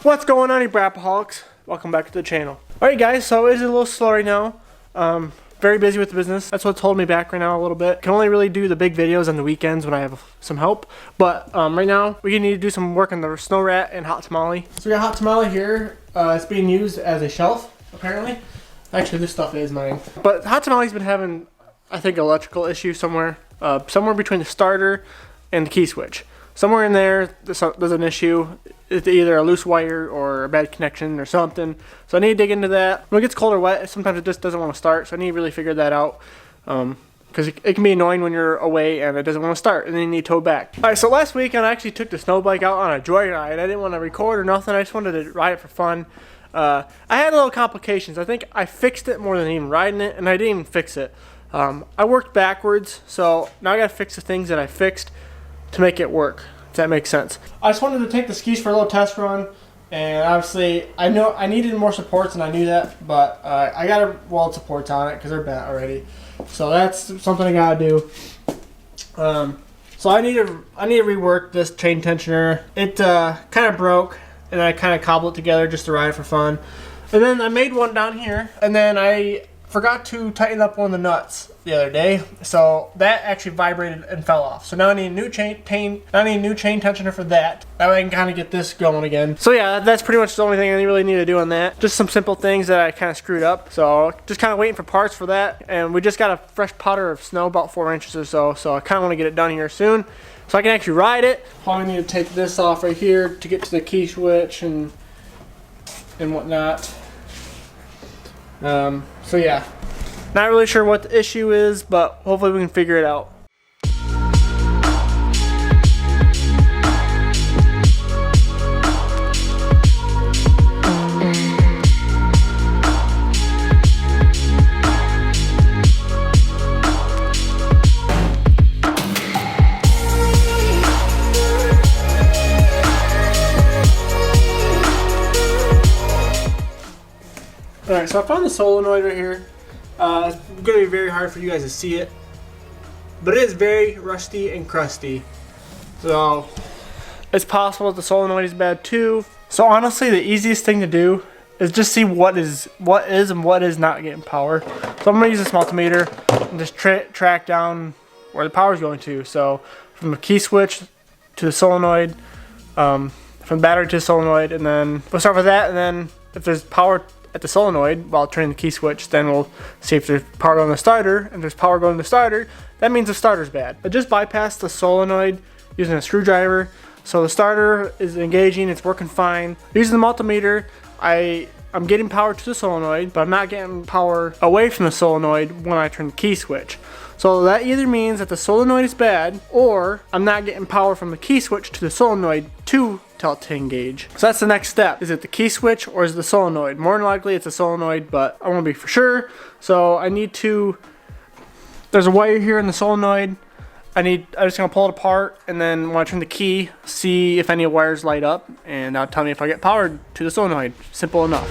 What's going on, you Braapaholics? Welcome back to the channel. Alright guys, so it is a little slow right now. Very busy with the business. That's what's holding me back right now a little bit. Can only really do the big videos on the weekends when I have some help. But right now, we need to do some work on the snow rat and hot tamale. So we got hot tamale here. It's being used as a shelf, apparently. Actually, this stuff is mine. But hot tamale's been having, I think, electrical issue somewhere. Somewhere between the starter and the key switch. Somewhere in there, there's an issue. It's either a loose wire or a bad connection or something. So I need to dig into that. When it gets cold or wet, sometimes it just doesn't want to start. So I need to really figure that out. Because it can be annoying when you're away and it doesn't want to start. And then you need to tow back. Alright, so last weekend I actually took the snow bike out on a joyride. I didn't want to record or nothing. I just wanted to ride it for fun. I had a little complications. I think I fixed it more than even riding it. And I didn't even fix it. I worked backwards. So now I got to fix the things that I fixed to make it work, if that makes sense. I just wanted to take the skis for a little test run, and obviously I know I needed more supports, and I knew that, but I got to weld supports on it because they're bent already. So that's something I gotta do. So I need to rework this chain tensioner. It kind of broke, and I kind of cobbled it together just to ride it for fun. And then I made one down here, and then I forgot to tighten up one of the nuts the other day, so that actually vibrated and fell off. So now I need a new chain tensioner for that. That way I can kind of get this going again. So yeah, that's pretty much the only thing I really need to do on that. Just some simple things that I kind of screwed up. So just kind of waiting for parts for that. And we just got a fresh powder of snow, about 4 inches or so. So I kind of want to get it done here soon, so I can actually ride it. Probably need to take this off right here to get to the key switch and whatnot. So yeah, not really sure what the issue is, but hopefully we can figure it out. Alright, so I found the solenoid right here. It's going to be very hard for you guys to see it, but it is very rusty and crusty. So it's possible that the solenoid is bad too. So honestly, the easiest thing to do is just see what is and what is not getting power. So I'm going to use this multimeter and just track down where the power is going to. So from the key switch to the solenoid, from the battery to the solenoid, and then we'll start with that, and then if there's power at the solenoid while turning the key switch, then we'll see if there's power going to the starter. If there's power going to the starter, that means the starter's bad. I just bypassed the solenoid using a screwdriver, so the starter is engaging, it's working fine. Using the multimeter, I'm getting power to the solenoid, but I'm not getting power away from the solenoid when I turn the key switch. So that either means that the solenoid is bad, or I'm not getting power from the key switch to the solenoid to tell it to engage. So that's the next step. Is it the key switch or is it the solenoid? More than likely it's a solenoid, but I want to be for sure. So I need to, there's a wire here in the solenoid. I'm just gonna pull it apart, and then when I turn the key, see if any wires light up, and that'll tell me if I get powered to the solenoid. Simple enough.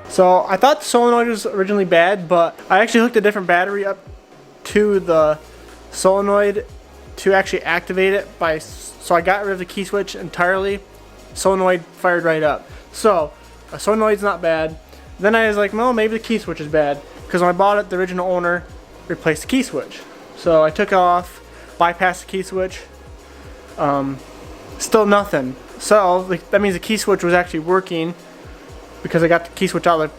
So I thought the solenoid was originally bad, but I actually hooked a different battery up to the solenoid to actually activate it so I got rid of the key switch entirely. Solenoid fired right up. So a solenoid's not bad. Then I was like, well, maybe the key switch is bad, because when I bought it, the original owner replaced the key switch. So I took it off, bypassed the key switch. Still nothing. So that means the key switch was actually working, because I got the key switch out of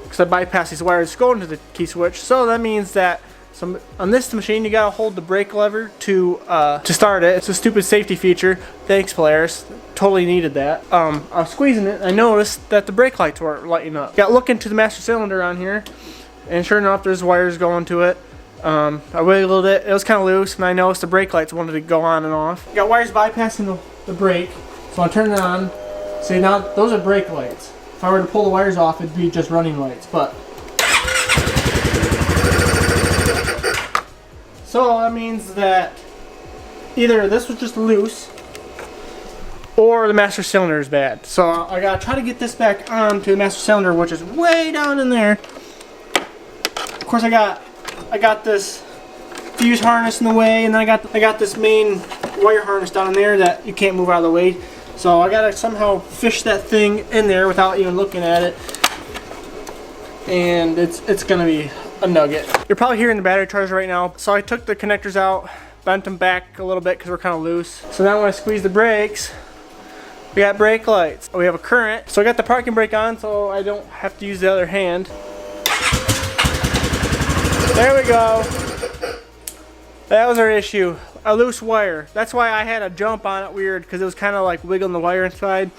because I bypassed these wires going to the key switch. So that means that on this machine, you gotta hold the brake lever to start it. It's a stupid safety feature. Thanks, Polaris. Totally needed that. I was squeezing it. I noticed that the brake lights weren't lighting up. Got looking to the master cylinder on here, and sure enough, there's wires going to it. I wiggled it. It was kind of loose, and I noticed the brake lights wanted to go on and off. Got wires bypassing the brake, so I turned it on. See, now those are brake lights. If I were to pull the wires off, it'd be just running lights, but so that means that either this was just loose or the master cylinder is bad. So I gotta try to get this back on to the master cylinder, which is way down in there. Of course, I got I got this fuse harness in the way, and then I got this main wire harness down in there that you can't move out of the way. So I gotta somehow fish that thing in there without even looking at it, and it's gonna be a nugget. You're probably hearing the battery charger right now. So I took the connectors out, bent them back a little bit because we're kind of loose. So now when I squeeze the brakes, we got brake lights. We have a current. So I got the parking brake on so I don't have to use the other hand. There we go. That was our issue. A loose wire. That's why I had a jump on it weird, because it was kind of like wiggling the wire inside.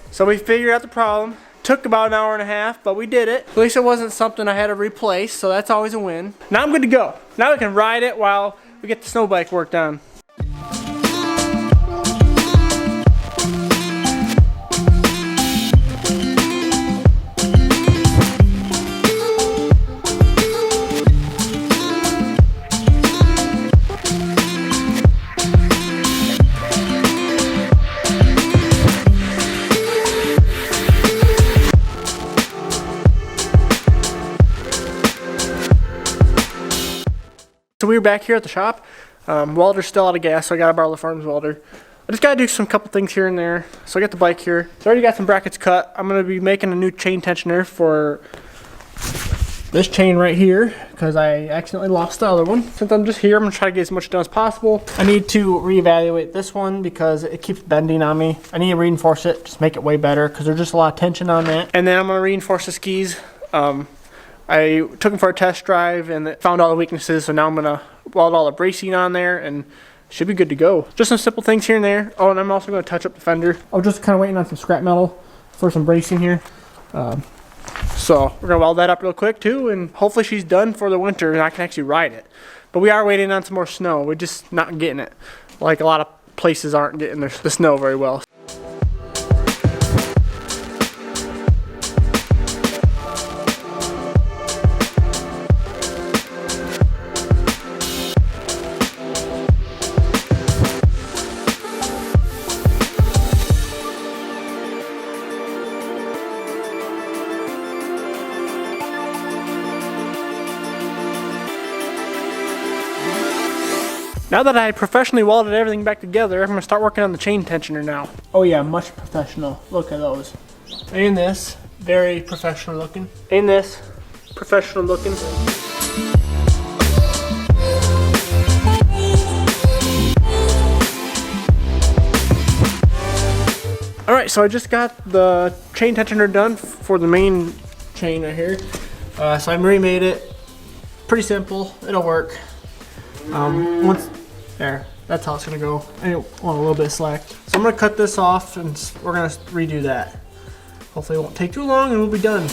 So we figured out the problem. Took about an hour and a half, but we did it. At least it wasn't something I had to replace, so that's always a win. Now I'm good to go. Now we can ride it while we get the snow bike worked on. So we were back here at the shop. Welder's still out of gas, so I gotta borrow the farm's welder. I just gotta do some couple things here and there. So I got the bike here. So I already got some brackets cut. I'm gonna be making a new chain tensioner for this chain right here, because I accidentally lost the other one. Since I'm just here, I'm gonna try to get as much done as possible. I need to reevaluate this one because it keeps bending on me. I need to reinforce it, just make it way better, because there's just a lot of tension on that. And then I'm gonna reinforce the skis. I took them for a test drive and found all the weaknesses, so now I'm gonna weld all the bracing on there and should be good to go. Just some simple things here and there. Oh, and I'm also gonna touch up the fender. I was just kind of waiting on some scrap metal for some bracing here. So we're gonna weld that up real quick too, and hopefully she's done for the winter and I can actually ride it. But we are waiting on some more snow. We're just not getting it. Like a lot of places aren't getting the snow very well. Now that I professionally welded everything back together, I'm gonna start working on the chain tensioner now. Oh yeah, much professional. Look at those. And this, very professional looking. And this, professional looking. Alright, so I just got the chain tensioner done for the main chain right here. So I remade it. Pretty simple, it'll work. Once there, that's how it's gonna go. I want a little bit of slack. So I'm gonna cut this off and we're gonna redo that. Hopefully it won't take too long and we'll be done.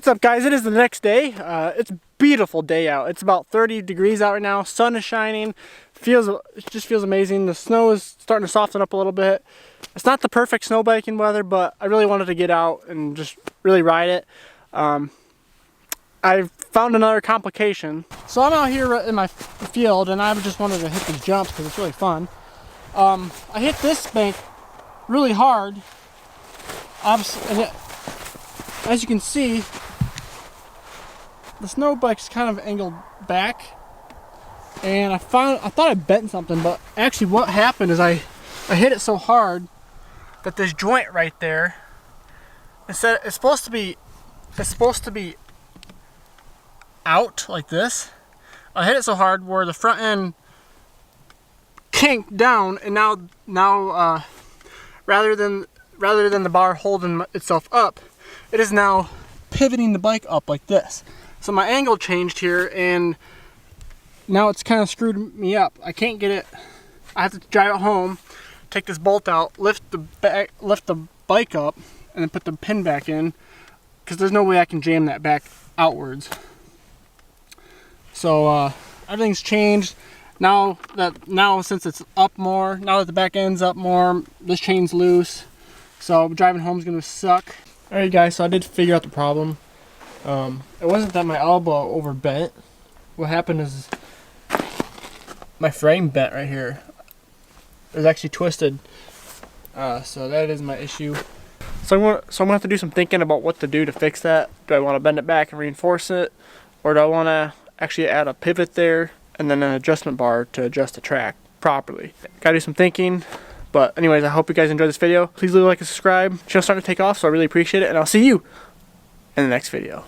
What's up, guys? It is the next day. It's a beautiful day out. It's about 30 degrees out right now. Sun is shining. It just feels amazing. The snow is starting to soften up a little bit. It's not the perfect snow biking weather, but I really wanted to get out and just really ride it. I found another complication. So I'm out here in my field, and I just wanted to hit these jumps because it's really fun. I hit this bank really hard. And as you can see, the snow bike's kind of angled back, and I thought I bent something, but actually what happened is I hit it so hard that this joint right there, instead it's supposed to be out like this. I hit it so hard where the front end kinked down, and now rather than the bar holding itself up, it is now pivoting the bike up like this. So my angle changed here, and now it's kind of screwed me up. I can't get it. I have to drive it home, take this bolt out, lift the bike up, and then put the pin back in, because there's no way I can jam that back outwards. So everything's changed. Now since it's up more, now that the back end's up more, this chain's loose. So driving home is gonna suck. Alright guys, so I did figure out the problem. It wasn't that my elbow overbent. What happened is my frame bent right here. It was actually twisted. So that is my issue. So I'm gonna have to do some thinking about what to do to fix that. Do I want to bend it back and reinforce it, or do I want to actually add a pivot there and then an adjustment bar to adjust the track properly? Gotta do some thinking. But anyways, I hope you guys enjoyed this video. Please leave a like and subscribe. Channel's starting to take off, so I really appreciate it, and I'll see you in the next video.